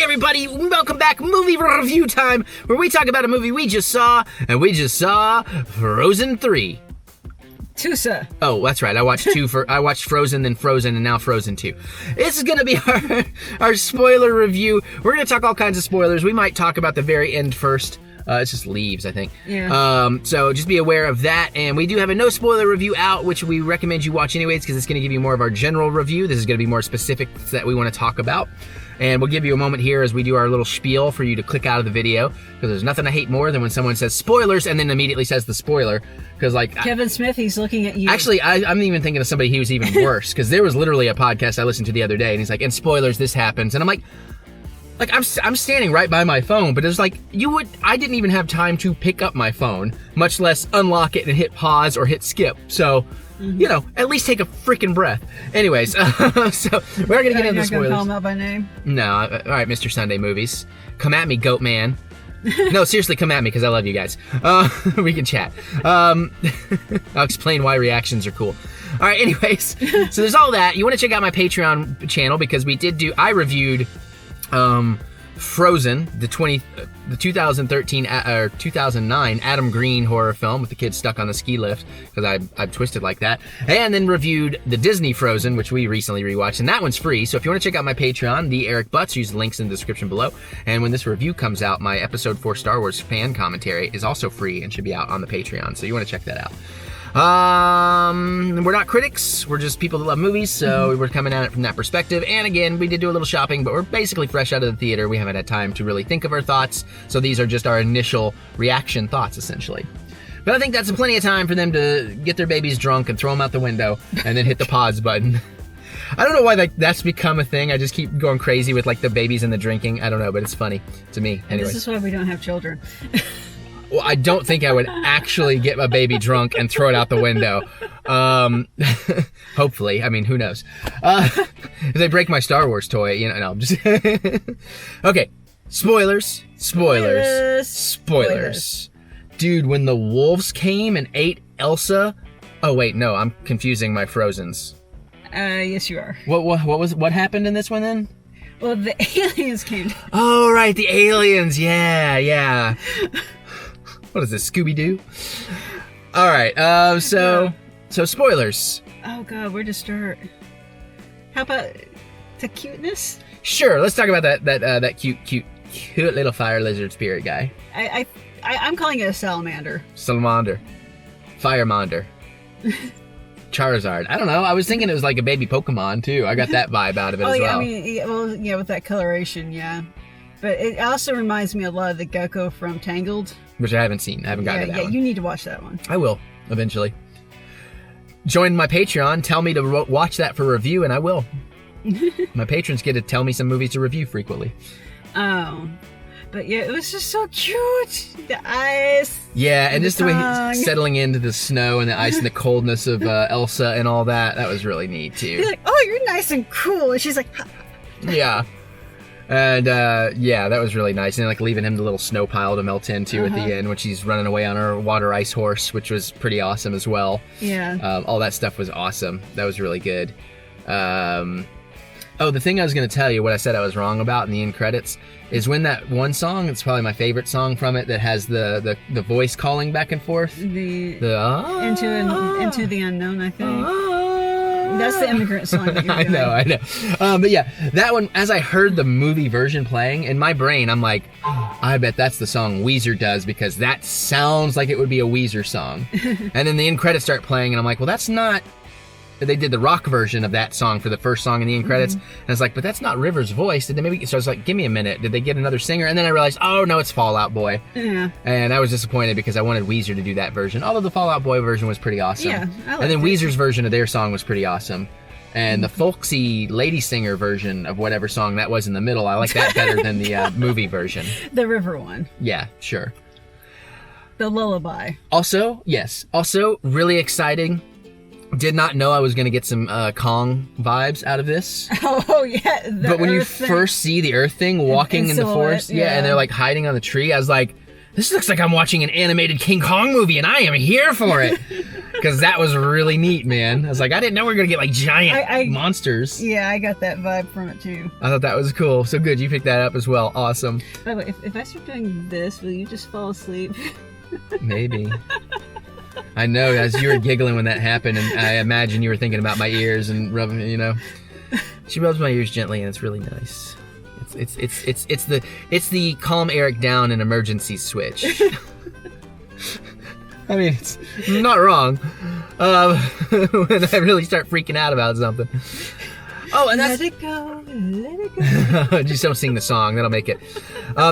Hey everybody, welcome back, movie review time, where we talk about a movie we just saw, and we just saw Frozen 3. Tusa. Oh, that's right, I watched Frozen, then Frozen, and now Frozen 2. This is gonna be our spoiler review. We're gonna talk all kinds of spoilers. We might talk about the very end first. It's just leaves, I think. Yeah. So just be aware of that. And we do have a no spoiler review out, which we recommend you watch anyways, because it's going to give you more of our general review. This is going to be more specifics that we want to talk about. And we'll give you a moment here as we do our little spiel for you to click out of the video, because there's nothing I hate more than when someone says spoilers and then immediately says the spoiler. Because like Kevin Smith, he's looking at you. Actually, I'm even thinking of somebody who's even worse, because there was literally a podcast I listened to the other day, and he's like, "And spoilers, this happens," and I'm like, I'm standing right by my phone, but it's like, I didn't even have time to pick up my phone, much less unlock it and hit pause or hit skip. So, you know, at least take a freaking breath. Anyways, so we're going to get into spoilers. You're not going to call him out by name? No. All right, Mr. Sunday Movies. Come at me, goat man. No, seriously, come at me, because I love you guys. We can chat. I'll explain why reactions are cool. All right, anyways, so there's all that. You want to check out my Patreon channel, because I reviewed Frozen, the 2013 or 2009 Adam Green horror film with the kid stuck on the ski lift, because I'm twisted like that, and then reviewed the Disney Frozen, which we recently rewatched, and that one's free. So if you want to check out my Patreon, TheEricButts, use the links in the description below. And when this review comes out, my episode 4 Star Wars fan commentary is also free and should be out on the Patreon, so you want to check that out. We're not critics, we're just people that love movies, so we're coming at it from that perspective. And again, we did do a little shopping, but we're basically fresh out of the theater. We haven't had time to really think of our thoughts, so these are just our initial reaction thoughts, essentially. But I think that's plenty of time for them to get their babies drunk and throw them out the window, and then hit the pause button. I don't know why that's become a thing. I just keep going crazy with like the babies and the drinking. I don't know, but it's funny to me. Anyways. This is why we don't have children. Well, I don't think I would actually get my baby drunk and throw it out the window. Hopefully. I mean, who knows? If they break my Star Wars toy, you know, no, I'm just... Okay, spoilers. Dude, when the wolves came and ate Elsa... Oh, wait, no, I'm confusing my Frozens. Yes, you are. What happened in this one, then? Well, the aliens came. Oh, right, the aliens, yeah. What is this, Scooby-Doo? All right, so spoilers. Oh God, where to start? How about the cuteness? Sure, let's talk about that cute little fire lizard spirit guy. I'm calling it a salamander. Firemander. Charizard. I don't know. I was thinking it was like a baby Pokemon too. I got that vibe out of it as well. I mean, yeah, with that coloration, yeah. But it also reminds me a lot of the gecko from Tangled. Which I haven't seen. I haven't gotten to that one. You need to watch that one. I will, eventually. Join my Patreon. Tell me to watch that for review, and I will. My patrons get to tell me some movies to review frequently. Oh. But yeah, it was just so cute. The ice. Yeah, and just the way he's settling into the snow and the ice and the coldness of Elsa and all that. That was really neat, too. He's like, oh, you're nice and cool. And she's like... Yeah. And yeah, that was really nice. And like leaving him the little snow pile to melt into at the end when she's running away on her water ice horse, which was pretty awesome as well. Yeah. All that stuff was awesome. That was really good. Oh, the thing I was going to tell you, what I said I was wrong about in the end credits, is when that one song, it's probably my favorite song from it, that has the voice calling back and forth. Into the Unknown, I think. That's the immigrant song that you're doing. I know. But yeah, that one, as I heard the movie version playing, in my brain, I'm like, I bet that's the song Weezer does, because that sounds like it would be a Weezer song. And then the end credits start playing, and I'm like, well, that's not... They did the rock version of that song for the first song in the end credits. And I was like, but that's not River's voice. Did they maybe... So I was like, give me a minute. Did they get another singer? And then I realized, oh, no, it's Fall Out Boy. Yeah. And I was disappointed because I wanted Weezer to do that version. Although the Fall Out Boy version was pretty awesome. Yeah, I liked And then it. Weezer's version of their song was pretty awesome. And the folksy lady singer version of whatever song that was in the middle, I like that better than the movie version. The River one. Yeah, sure. The lullaby. Also, yes. Also, really exciting. Did not know I was going to get some Kong vibes out of this. Oh, yeah. But when you first see the Earth thing walking in the forest, and they're like hiding on the tree, I was like, this looks like I'm watching an animated King Kong movie, and I am here for it. Because that was really neat, man. I was like, I didn't know we were going to get like giant monsters. Yeah, I got that vibe from it too. I thought that was cool. So good, you picked that up as well. Awesome. By the way, if I start doing this, will you just fall asleep? Maybe. I know, as you were giggling when that happened, and I imagine you were thinking about my ears and rubbing, you know. She rubs my ears gently, and it's really nice. It's the calm Eric down in emergency switch. I mean, it's not wrong. When I really start freaking out about something. Oh, and that's... Let it go, let it go. Just don't sing the song. That'll make it.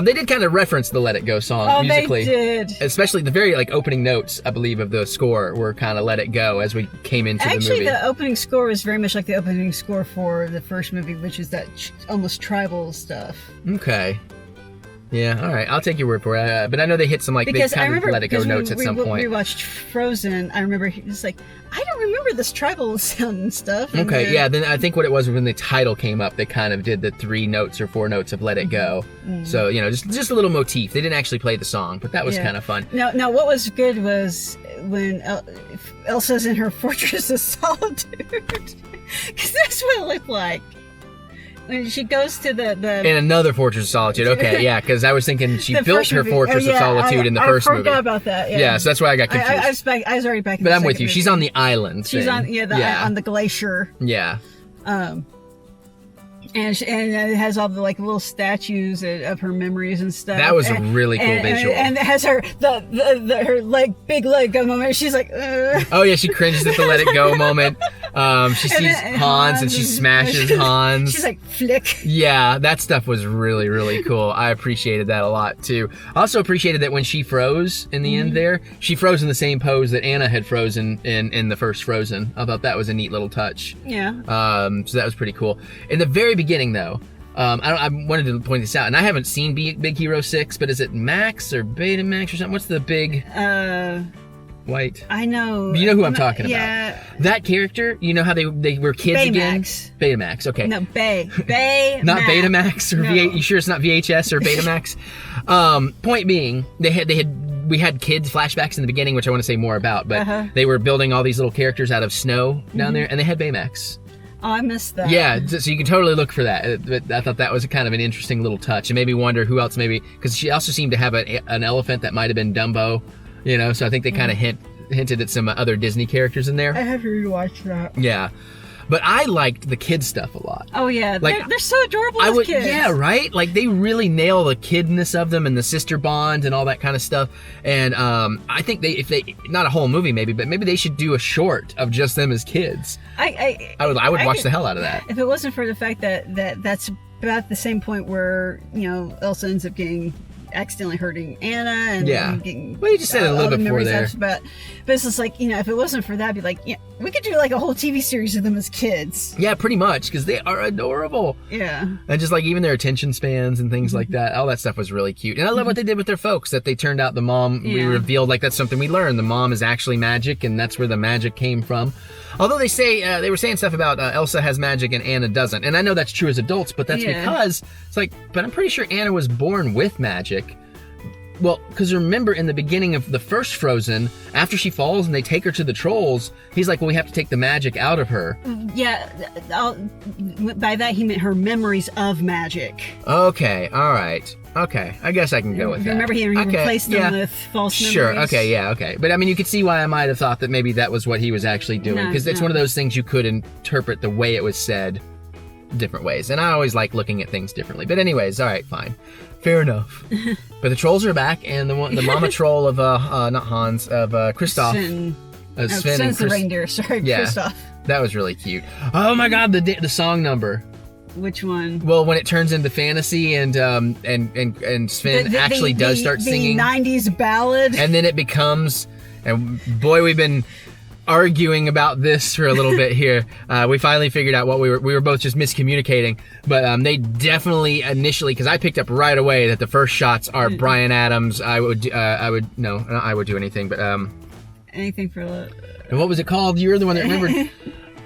They did kind of reference the Let It Go song musically. They did. Especially the very opening notes, I believe, of the score were kind of Let It Go as we came into the movie. Actually, the opening score was very much like the opening score for the first movie, which is that almost tribal stuff. Okay. Yeah, all right. I'll take your word for it. But I know they hit some they kind of Let It Go notes at some point. We watched Frozen. I remember it's like, I don't remember this tribal sound and stuff. And okay, yeah. Then I think what it was when the title came up, they kind of did the 3 notes or 4 notes of Let It Go. Mm-hmm. So just a little motif. They didn't actually play the song, but that was kind of fun. Now, what was good was when Elsa's in her Fortress of Solitude, because that's what it looked like. When she goes to the in another Fortress of Solitude. Okay, yeah, because I was thinking she built her Fortress of Solitude in the first movie. I forgot about that. Yeah, so that's why I got confused. I was already back. But I'm with you. She's on the island. She's on on the glacier. Yeah. And it has all the little statues of her memories and stuff. That was a really cool visual. And it has her her big leg go moment. She's like, ugh. Oh yeah, she cringes at the Let It Go moment. She sees Hans and she smashes Hans. She's like, flick. Yeah, that stuff was really, really cool. I appreciated that a lot too. I also appreciated that when she froze in the end there, she froze in the same pose that Anna had frozen in the first Frozen. I thought that was a neat little touch. Yeah. So that was pretty cool. In the very beginning though, I wanted to point this out, and I haven't seen Big Hero 6, but is it Max or Betamax or something? What's the big white? I know. You know who I'm talking about. Yeah. That character, you know how they were kids again? Betamax, okay. No, Bay. Not Betamax or no. You sure it's not VHS or Betamax? Point being, we had kids flashbacks in the beginning, which I want to say more about, but they were building all these little characters out of snow down there, and they had Baymax. Oh, I missed that. Yeah, so you can totally look for that. But I thought that was kind of an interesting little touch. It made me wonder who else maybe, because she also seemed to have an elephant that might have been Dumbo, so I think they kind of hinted at some other Disney characters in there. I have to rewatch that. Yeah. But I liked the kid stuff a lot. Oh yeah, they're so adorable as kids. Yeah, right? They really nail the kidness of them and the sister bond and all that kind of stuff. And I think if they not a whole movie maybe, but maybe they should do a short of just them as kids. I would watch the hell out of that. If it wasn't for the fact that that's about the same point where Elsa ends up getting accidentally hurting Anna and getting well, you just said it a little bit before there. But it's just if it wasn't for that, I'd be like, we could do a whole TV series of them as kids. Yeah, pretty much, because they are adorable. Yeah. And just even their attention spans and things like that, all that stuff was really cute. And I love what they did with their folks, that they turned out the mom, we revealed that's something we learned. The mom is actually magic, and that's where the magic came from. Although they say, they were saying stuff about Elsa has magic and Anna doesn't. And I know that's true as adults, but that's because it's but I'm pretty sure Anna was born with magic. Well, because remember in the beginning of the first Frozen, after she falls and they take her to the trolls, he's like, well, we have to take the magic out of her. Yeah, by that he meant her memories of magic. Okay, all right. Okay, I guess I can go with that. Remember he replaced them with false memories? Sure, okay. But I mean, you could see why I might have thought that maybe that was what he was actually doing, because it's one of those things you could interpret the way it was said different ways. And I always like looking at things differently. But anyways, all right, fine. Fair enough. But the trolls are back, and the mama troll of, not Hans, of Kristoff. Sven and the reindeer, sorry, Kristoff. That was really cute. Oh my god, the song number. Which one? Well, when it turns into fantasy and Sven actually does start singing. The 90s ballad. And then it becomes, and boy, we've been arguing about this for a little bit here. We finally figured out what we were both just miscommunicating, but they definitely initially, because I picked up right away that the first shots are Bryan Adams. I would do anything, but anything for and what was it called? You're the one that remembered.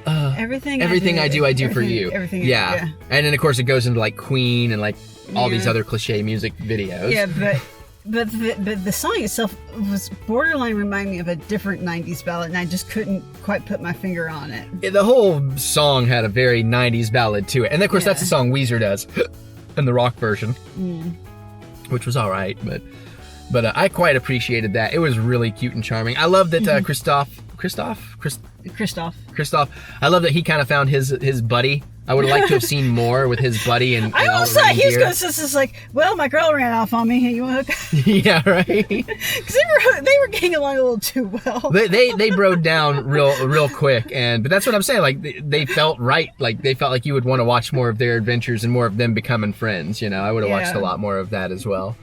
Everything I do for you. Everything. Yeah. And then of course it goes into Queen and all these other cliche music videos. Yeah, but But the song itself was borderline reminding me of a different 90s ballad, and I just couldn't quite put my finger on it. Yeah, the whole song had a very 90s ballad to it. And of course, that's the song Weezer does in the rock version, which was all right. But I quite appreciated that. It was really cute and charming. I love that Kristoff. I love that he kind of found his buddy. I would have liked to have seen more with his buddy and I almost thought he was going to say this like, well, my girl ran off on me. You want to Yeah, right. Because they were getting along a little too well. They broke down real quick, but that's what I'm saying. Like they felt right. Like they felt like you would want to watch more of their adventures and more of them becoming friends. You know, I would have watched a lot more of that as well.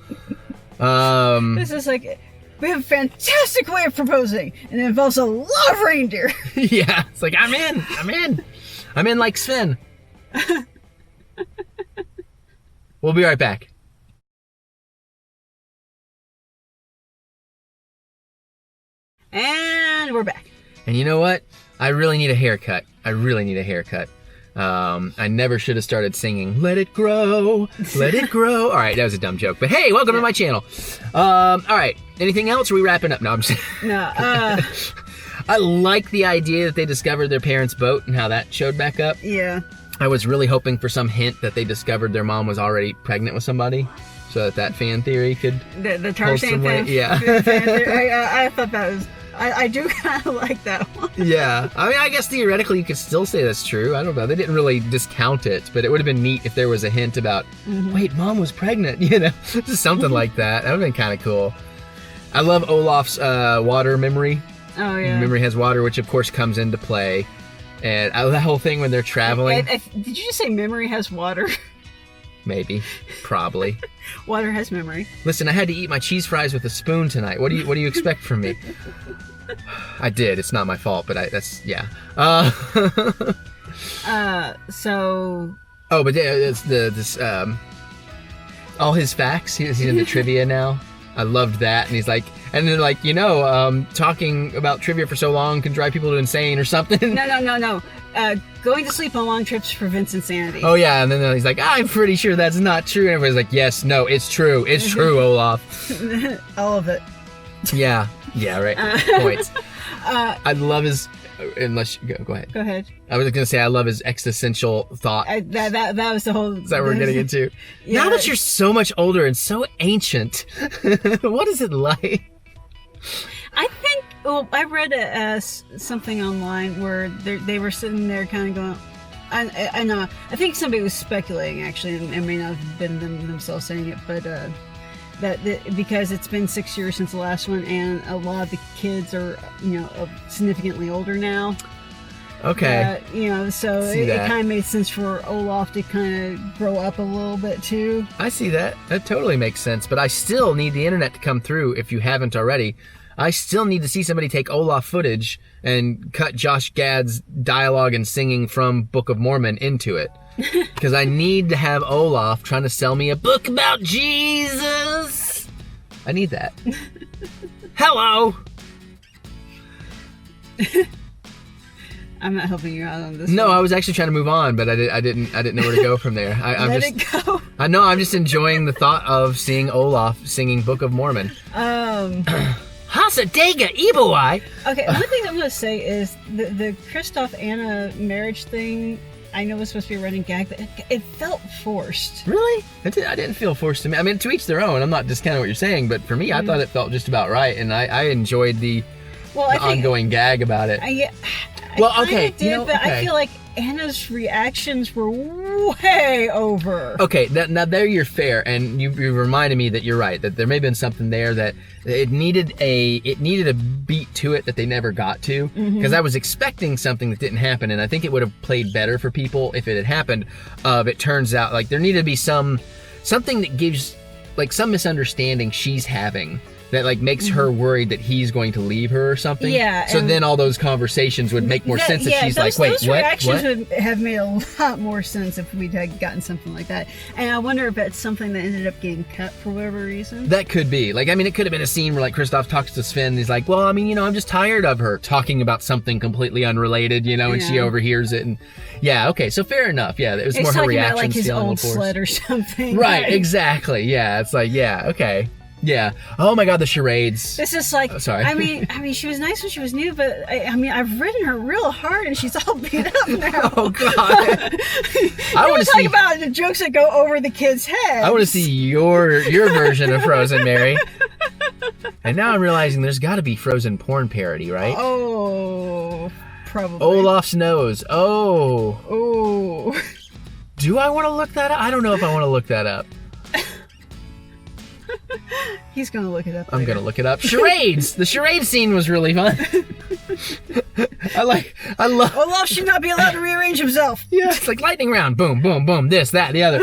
This is like, we have a fantastic way of proposing, and it involves a lot of reindeer. Yeah, it's like I'm in like Sven. We'll be right back. And we're back. And you know what? I really need a haircut. I never should have started singing "Let It Grow, Let It Grow." All right, that was a dumb joke. But hey, welcome to my channel. All right, anything else? Are we wrapping up? No, I'm just... No. I like the idea that they discovered their parents' boat and how that showed back up. Yeah. I was really hoping for some hint that they discovered their mom was already pregnant with somebody, so that fan theory could the Tarzan fan. Yeah. I thought that was. I do kind of like that one. Yeah. I mean, I guess theoretically you could still say that's true. I don't know. They didn't really discount it, but it would have been neat if there was a hint about, wait, mom was pregnant, you know, just something like that. That would have been kind of cool. I love Olaf's water memory. Oh, yeah. Memory has water, which of course comes into play. And that whole thing when they're traveling. Did you just say memory has water? Maybe. Probably. Water has memory. Listen, I had to eat my cheese fries with a spoon tonight. What do you expect from me? I did. It's not my fault, but yeah. So. Oh, but it's all his facts. He's in the trivia now. I loved that, and he's like, and then like, you know, talking about trivia for so long can drive people to insane or something. No. Going to sleep on long trips prevents insanity. Oh yeah, and then he's like, I'm pretty sure that's not true. And everybody's like, yes, no, it's true. It's true, Olaf. All of it. Yeah, right. Points. I love his. Unless you go ahead. Go ahead. I was gonna say I love his existential thought. That was the whole. Is that what we're getting into? Yeah. Now that you're so much older and so ancient, what is it like? I think. Well, I read something online where they were sitting there kind of going. I know. I think somebody was speculating actually, and may not have been themselves saying it, but because it's been 6 years since the last one, and a lot of the kids are significantly older now. Okay. So it kind of made sense for Olaf to kind of grow up a little bit too. I see that. That totally makes sense. But I still need the internet to come through. If you haven't already, I still need to see somebody take Olaf footage and cut Josh Gad's dialogue and singing from Book of Mormon into it. Because I need to have Olaf trying to sell me a book about Jesus. I need that. Hello. I'm not helping you out on this. No, one. I was actually trying to move on, but I didn't know where to go from there. Let it go. I know. I'm just enjoying the thought of seeing Olaf singing Book of Mormon. Hasadega Ibuai. Okay, one thing I'm going to say is the Kristoff Anna marriage thing. I know it was supposed to be a running gag, but it felt forced. Really? I didn't feel forced to me. I mean, to each their own. I'm not discounting what you're saying, but for me, I thought it felt just about right, and I enjoyed the ongoing gag about it. I feel like Anna's reactions were way over. Okay, now there you're fair, and you reminded me that you're right, that there may have been something there that it needed a beat to it that they never got to, because I was expecting something that didn't happen, and I think it would have played better for people if it had happened. It turns out like there needed to be something that gives like some misunderstanding she's having that like makes her worried that he's going to leave her or something. Yeah. So then all those conversations would make more sense if she's like, wait, those what? Reactions would have made a lot more sense if we'd had gotten something like that. And I wonder if it's something that ended up getting cut for whatever reason. That could be. Like, I mean, it could have been a scene where like Kristoff talks to Sven and he's like, well, I mean, I'm just tired of her talking about something completely unrelated, and she overhears it. And yeah, okay, so fair enough. Yeah, it was more her reaction. About, like his old sled or something. Right, exactly. Yeah, it's like, yeah, okay. Yeah. Oh my God, the charades. It's just like, sorry. I mean, she was nice when she was new, but I mean, I've ridden her real hard, and she's all beat up now. Oh God. I want to talk about the jokes that go over the kids' heads. I want to see your version of Frozen, Mary. And now I'm realizing there's got to be Frozen porn parody, right? Oh, probably. Olaf's nose. Oh. Oh. Do I want to look that up? I don't know if I want to look that up. He's gonna look it up. I'm later. gonna look it up. Charades. The charade scene was really fun. I love. Olaf should not be allowed to rearrange himself. Yeah, it's like lightning round. Boom, boom, boom. This, that, the other.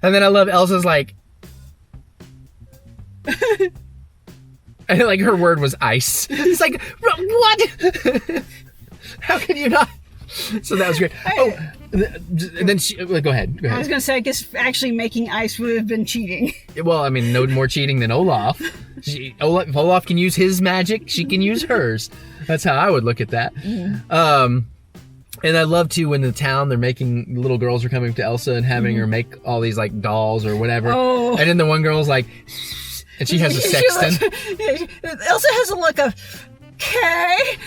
And then I love Elsa's like. And like her word was ice. It's like what? How can you not? So that was great. Oh, and then she. Go ahead. I was gonna say, I guess actually making ice would have been cheating. Well, I mean, no more cheating than Olaf. If Olaf can use his magic, she can use hers. That's how I would look at that. And I love too when the town they're making little girls are coming to Elsa and having her make all these like dolls or whatever. Oh. And then the one girl's like, and she has a sextant. Elsa has a look of. Okay.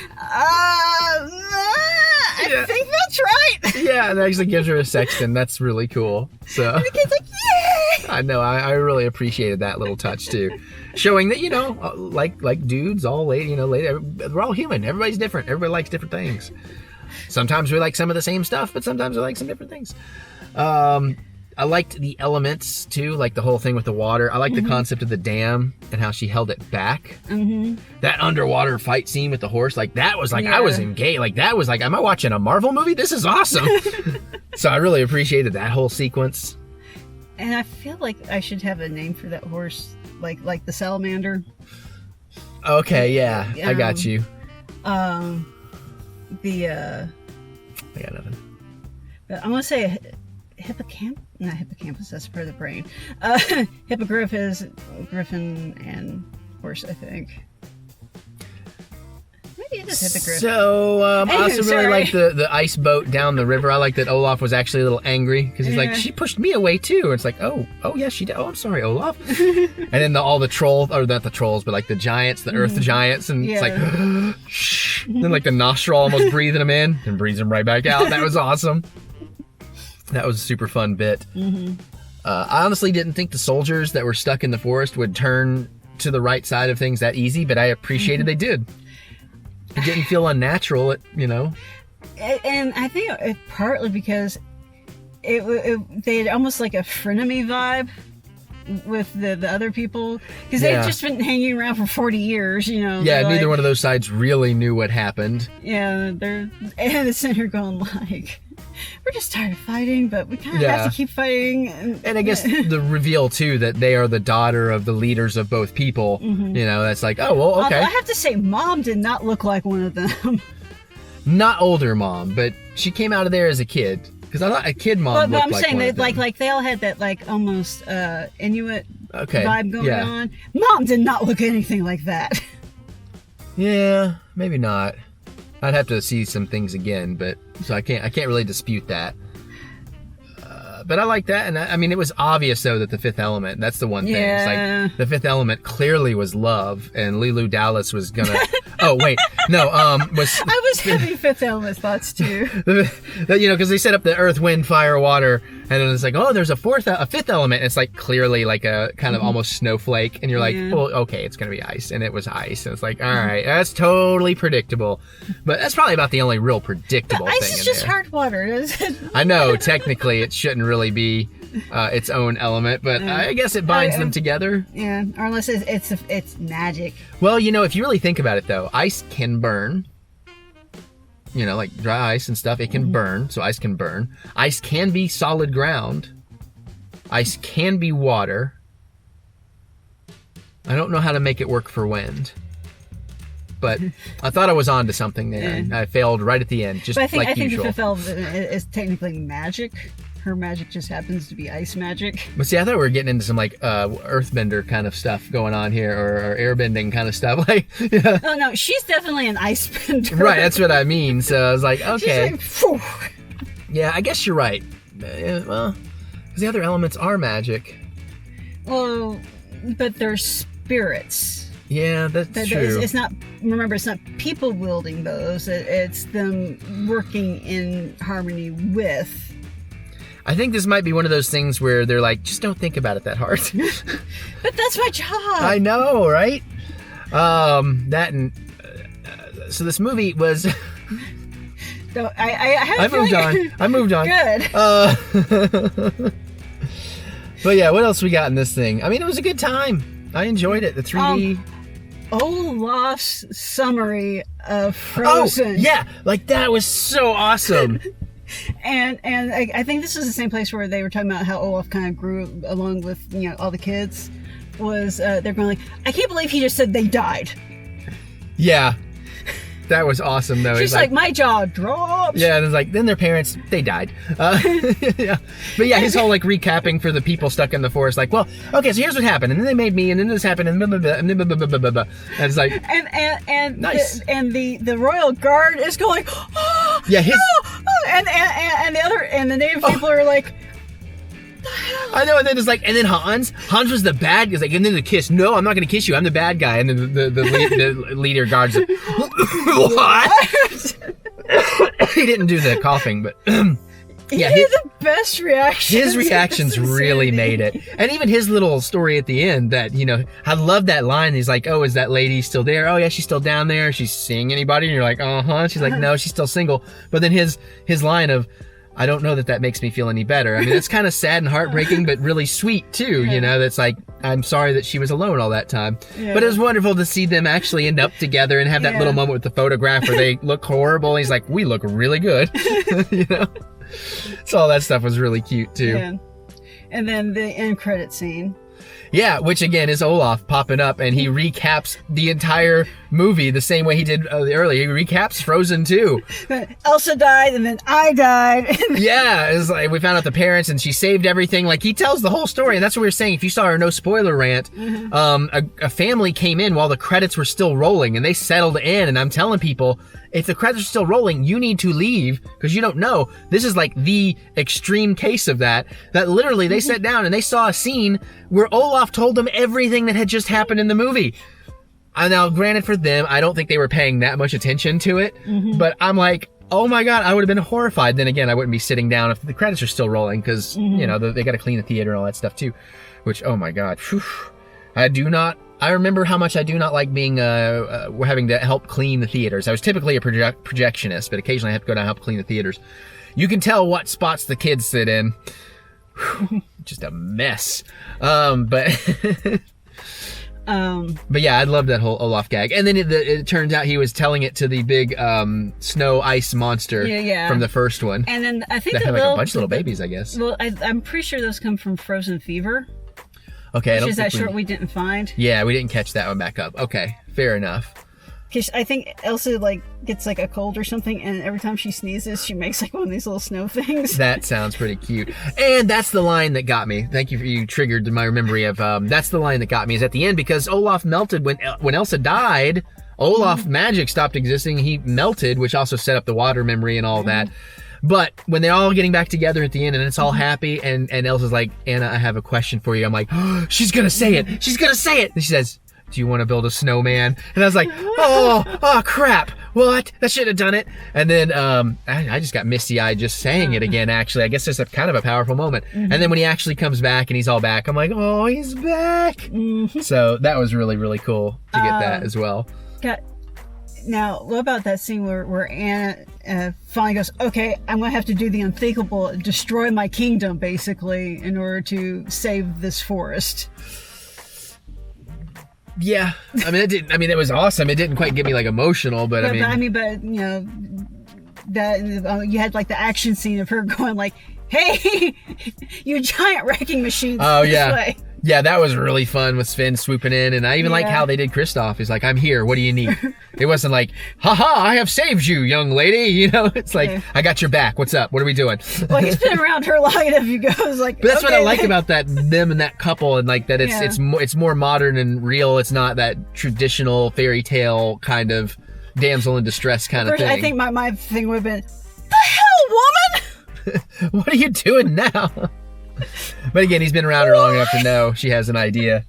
I think that's right. Yeah, and actually gives her a sextant. That's really cool. So and the kid's like, yay! I know. I really appreciated that little touch too, showing that like dudes, all lady, we're all human. Everybody's different. Everybody likes different things. Sometimes we like some of the same stuff, but sometimes we like some different things. I liked the elements too, like the whole thing with the water. I like the concept of the dam and how she held it back. That underwater fight scene with the horse, like that was like I was engaged. Like that was like, am I watching a Marvel movie? This is awesome. So I really appreciated that whole sequence. And I feel like I should have a name for that horse, like the salamander. Okay, yeah, I got you. I got nothing. I'm gonna say not hippocampus, that's part of the brain. Hippogriff is griffin and horse, I think. Maybe it is hippogriff. So, I also really like the ice boat down the river. I like that Olaf was actually a little angry because he's like, she pushed me away too. And it's like, oh yeah, she did. Oh, I'm sorry, Olaf. And then all the trolls, or not the trolls, but like the giants, the earth giants, and it's like, shh. Then like the nostril almost breathing them in and breathes them right back out. That was awesome. That was a super fun bit. I honestly didn't think the soldiers that were stuck in the forest would turn to the right side of things that easy, but I appreciated they did. It didn't feel unnatural, And I think it partly because they had almost like a frenemy vibe with the other people, because they've just been hanging around for 40 years, Yeah, neither one of those sides really knew what happened. Yeah, they're sitting here going like, we're just tired of fighting, but we kind of have to keep fighting. And I guess the reveal too that they are the daughter of the leaders of both people. That's like, oh well, okay. Although I have to say, Mom did not look like one of them. Not older Mom, but she came out of there as a kid. Because I thought a kid Mom looked I'm like saying one of them. like they all had that like almost Inuit vibe going yeah. on. Mom did not look anything like that. Yeah, maybe not. I'd have to see some things again, but so I can't really dispute that. But I like that, and I mean, it was obvious though that the fifth element. That's the one thing. Yeah. It's like the fifth element clearly was love, and Leeloo Dallas was gonna. Oh wait, no. I was having fifth element thoughts too. Because they set up the earth, wind, fire, water, and then it's like, oh, there's a fifth element. And it's like clearly like a kind of almost snowflake, and you're like, well, okay, it's gonna be ice, and it was ice, and it's like, all right, that's totally predictable, but that's probably about the only real predictable thing. Ice is just hard water. I know technically it shouldn't really be its own element, but I guess it binds them together. Yeah, or unless it's magic. Well, if you really think about it though, ice can burn. Like dry ice and stuff, it can burn, so ice can burn. Ice can be solid ground. Ice can be water. I don't know how to make it work for wind. But I thought I was on to something there, and I failed right at the end, just like usual. I think the fifth element is technically magic. Her magic just happens to be ice magic. But see, I thought we were getting into some like earthbender kind of stuff going on here, or airbending kind of stuff. Like, oh no, she's definitely an ice bender. Right, that's what I mean. So I was like, okay. She's like, yeah, I guess you're right. Well, because the other elements are magic. Well, but they're spirits. Yeah, that's true. It's not. Remember, it's not people wielding those. It's them working in harmony with. I think this might be one of those things where they're like, just don't think about it that hard. But that's my job. I know, right? That and so this movie was. So I moved on. Good. But yeah, what else we got in this thing? I mean, it was a good time. I enjoyed it. The 3D. Olaf's summary of Frozen. Oh, yeah, like that was so awesome. And I think this is the same place where they were talking about how Olaf kind of grew along with all the kids. Was they're going like, I can't believe he just said they died. Yeah, that was awesome though. She's like, my jaw dropped. Yeah, and it's like, then their parents, they died. Yeah. But yeah, his whole like recapping for the people stuck in the forest, like, well, okay, so here's what happened, and then they made me, and then this happened, and blah blah blah, and blah blah blah blah blah. And it's like, and nice. The royal guard is going, oh, yeah, his, and the native people are like, I know, and then it's like, and then Hans was the bad guy. Like, and then the kiss. No, I'm not going to kiss you. I'm the bad guy. And then the leader guard's like, what? He didn't do the coughing, but yeah, he had the best reaction. His reactions really made it, and even his little story at the end. That I love that line. He's like, "Oh, is that lady still there? Oh yeah, she's still down there. She's seeing anybody?" And you're like, "Uh-huh." She's like, "No, she's still single." But then his line of, I don't know that makes me feel any better. I mean, it's kind of sad and heartbreaking, but really sweet too. That's like, I'm sorry that she was alone all that time. Yeah. But it was wonderful to see them actually end up together and have that little moment with the photograph where they look horrible. And he's like, we look really good. So all that stuff was really cute too. Yeah. And then the end credit scene. Yeah, which again is Olaf popping up, and he recaps the entire movie the same way he did earlier. He recaps Frozen 2. Elsa died, and then I died. Yeah, it's like we found out the parents, and she saved everything. Like, he tells the whole story, and that's what we were saying. If you saw our no spoiler rant, a family came in while the credits were still rolling, and they settled in. And I'm telling people, if the credits are still rolling, you need to leave, because you don't know. This is like the extreme case of that literally they sat down and they saw a scene where Olaf told them everything that had just happened in the movie. Now, granted, for them, I don't think they were paying that much attention to it, but I'm like, oh my God, I would have been horrified. Then again, I wouldn't be sitting down if the credits are still rolling, because, they got to clean the theater and all that stuff too, which, oh my God. Whew. I remember how much I do not like being, having to help clean the theaters. I was typically a projectionist, but occasionally I have to go down and help clean the theaters. You can tell what spots the kids sit in. Whew, just a mess. But yeah, I love that whole Olaf gag. And then it turns out he was telling it to the big snow ice monster from the first one. And then I think that had like a bunch of little babies, I guess. Well, I'm pretty sure those come from Frozen Fever. Okay, which is that short we didn't find. Yeah, we didn't catch that one back up. Okay, fair enough. Because I think Elsa gets a cold or something, and every time she sneezes, she makes one of these little snow things. That sounds pretty cute. And that's the line that got me. Thank you you triggered my memory of. That's the line that got me is at the end, because Olaf melted when Elsa died. Olaf magic stopped existing. He melted, which also set up the water memory and all that. But when they're all getting back together at the end and it's all happy, and Elsa's like, Anna, I have a question for you. I'm like, oh, she's gonna say it. She's gonna say it. And she says, do you want to build a snowman? And I was like, oh crap. What? That should have done it. And then I just got misty-eyed just saying it again, actually. I guess it's a kind of a powerful moment. And then when he actually comes back and he's all back, I'm like, oh, he's back. So that was really, really cool to get that as well. Now, what about that scene where Anna finally goes, okay, I'm going to have to do the unthinkable, destroy my kingdom, basically, in order to save this forest. Yeah. I mean, it was awesome. It didn't quite get me emotional, but you had the action scene of her going hey, you giant wrecking machines. Oh, yeah. Way. Yeah, that was really fun with Sven swooping in, and I even like how they did Kristoff. He's like, I'm here, what do you need? It wasn't like, haha, I have saved you, young lady. It's like, I got your back, what's up, what are we doing? Well, he's been around her long enough, he goes But that's what I like about them and that couple, and that it's more modern and real. It's not that traditional fairy tale kind of damsel in distress kind of thing. I think my thing would have been, the hell, woman? What are you doing now? But again, he's been around her long enough to know she has an idea.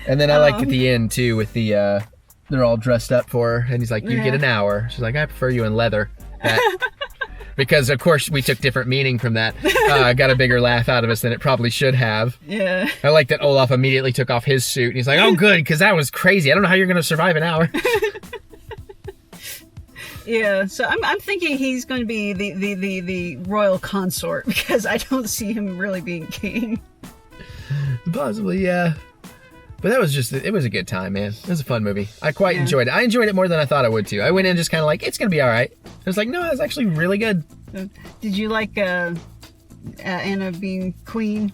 And then I liked at the end too with the they're all dressed up for her, and he's like, "You get an hour." She's like, "I prefer you in leather." Because of course we took different meaning from that. Got a bigger laugh out of us than it probably should have. Yeah. I like that Olaf immediately took off his suit, and he's like, "Oh, good, because that was crazy. I don't know how you're going to survive an hour." Yeah, so I'm thinking he's going to be the royal consort, because I don't see him really being king. Possibly, yeah. But that was it was a good time, man. It was a fun movie. I quite enjoyed it. I enjoyed it more than I thought I would too. I went in just kind of like, it's going to be all right. I was like, no, it was actually really good. Did you like Anna being queen?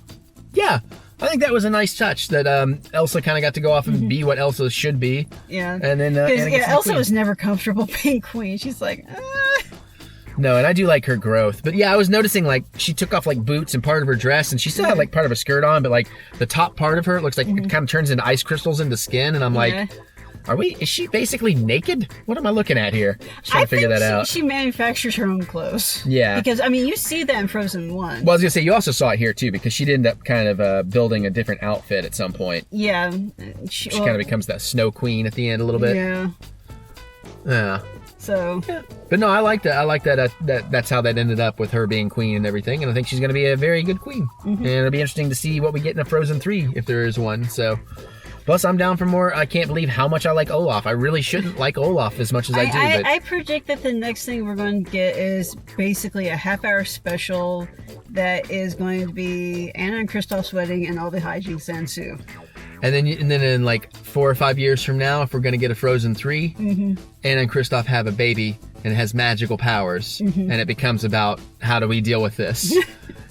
Yeah. I think that was a nice touch that Elsa kind of got to go off and be what Elsa should be. Yeah. And then Elsa was never comfortable being queen. She's like, No, and I do like her growth. But yeah, I was noticing like she took off like boots and part of her dress, and she still had like part of a skirt on, but like the top part of her looks like it kind of turns into ice crystals into skin, and I'm like, is she basically naked? What am I looking at here? Just trying to figure that out. She manufactures her own clothes. Yeah. Because, I mean, you see that in Frozen 1. Well, I was going to say, you also saw it here, too, because she did end up kind of building a different outfit at some point. Yeah. She kind of becomes that snow queen at the end a little bit. Yeah. Yeah. So. Yeah. But no, I like that. I like that that's how that ended up with her being queen and everything. And I think she's going to be a very good queen. And it'll be interesting to see what we get in a Frozen 3, if there is one. So. Plus, I'm down for more. I can't believe how much I like Olaf. I really shouldn't like Olaf as much as I do. But I predict that the next thing we're going to get is basically a half-hour special that is going to be Anna and Kristoff's wedding and all the hijinks that ensue. And then in like 4 or 5 years from now, if we're going to get a Frozen 3, Anna and Kristoff have a baby and it has magical powers, and it becomes about how do we deal with this?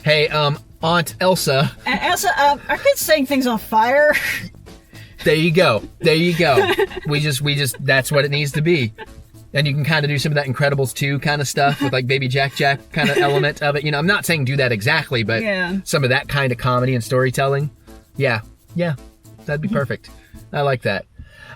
Hey, Aunt Elsa. Elsa, are kids setting things on fire? There you go. There you go. We just that's what it needs to be. And you can kind of do some of that Incredibles 2 kind of stuff with like Baby Jack kind of element of it. You know, I'm not saying do that exactly, but some of that kind of comedy and storytelling. Yeah. That'd be perfect. I like that.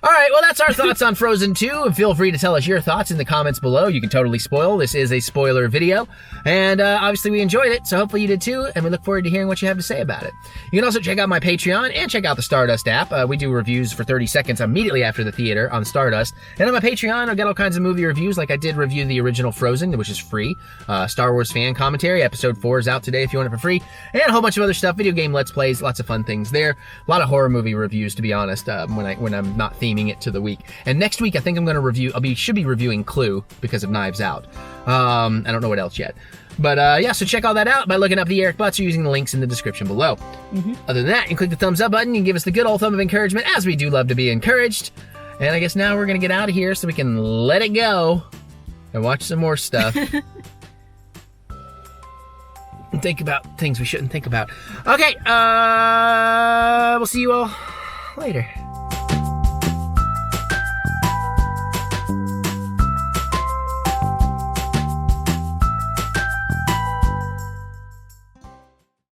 All right, well, that's our thoughts on Frozen 2. And feel free to tell us your thoughts in the comments below. You can totally spoil. This is a spoiler video. And obviously we enjoyed it, so hopefully you did too. And we look forward to hearing what you have to say about it. You can also check out my Patreon and check out the Stardust app. We do reviews for 30 seconds immediately after the theater on Stardust. And on my Patreon, I've got all kinds of movie reviews. Like I did review the original Frozen, which is free. Star Wars fan commentary. Episode 4 is out today if you want it for free. And a whole bunch of other stuff. Video game Let's Plays. Lots of fun things there. A lot of horror movie reviews, to be honest, when I'm not theming it to the week. And next week, I think I'm going to review, should be reviewing Clue because of Knives Out. I don't know what else yet. But yeah, so check all that out by looking up TheEricButts or using the links in the description below. Other than that, you can click the thumbs up button and give us the good old thumb of encouragement, as we do love to be encouraged. And I guess now we're going to get out of here so we can let it go and watch some more stuff. And think about things we shouldn't think about. Okay, we'll see you all later.